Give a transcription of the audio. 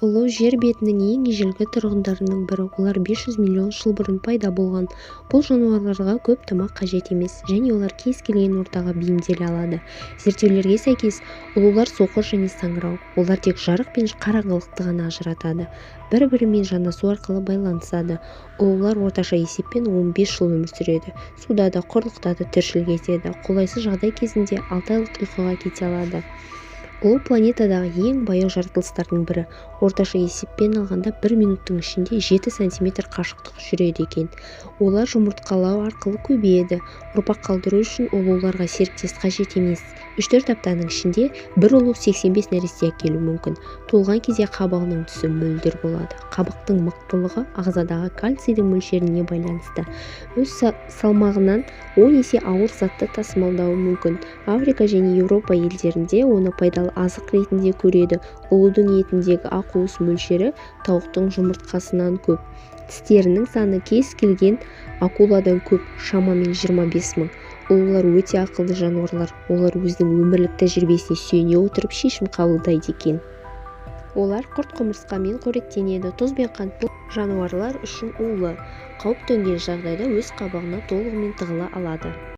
ұлы жер бетінің ең ежелгі тұрғындарының бірі, олар 500 миллион жыл бұрын пайда болған. Бұл жануарларға көп тамақ қажет емес, және олар кез келген ортаға бейімделе алады. Зерттеулерге сәйкес, ұлулар соқыр және саңырау. Олар тек жарық пен қараңғылықты ғана ажыратады. Бір-бірімен жанасу арқылы байланысады. Ұлулар орташа есеппен 15 жыл өмір сүреді. Суда да, құрлықта да тіршілік етеді. Қолайсыз жағдай кезінде 6 айлық ұйқыға кете алады. Ол планетадағы ең баяу жаратылыстардың бірі. Орташа есеппен алғанда 1 минуттың ішінде 7 сантиметр қашықтық жүреді екен. Олар жұмыртқалау арқылы көбейеді. Ұрпақ қалдыру үшін ұлуларға серіктес қажет емес. 3-4 аптаның ішінде бір ұлу 85 нәресте әкелуі мүмкін. Туылған кезде қабығының түсі мөлдір болады. Қабықтың мықтылығы ағзадағы кальцийдің мөлшеріне байланысты. Өз салмағынан 10 есе ауыр затты тасымалдауы мүмкін. Африка және Еуропа елдерінде оны пайдалы азық ретінде көреді. Ұлудың етіндегі ақуыз мөлшері тауықтың жұмыртқасынан көп. Тістерінің саны кез келген акуладан көп, шамамен 25 мың. Ұлулар өте ақылды жануарлар. Олар өзінің өмірлік тәжірибесіне сүйене отырып шешім қабылдайды екен. Олар құрт-құмырсқамен қоректенеді. Тұз бен қант бұл жануарлар үшін улы. Қауіп төнген жағдайда өз қабығына толығымен тығыла алады.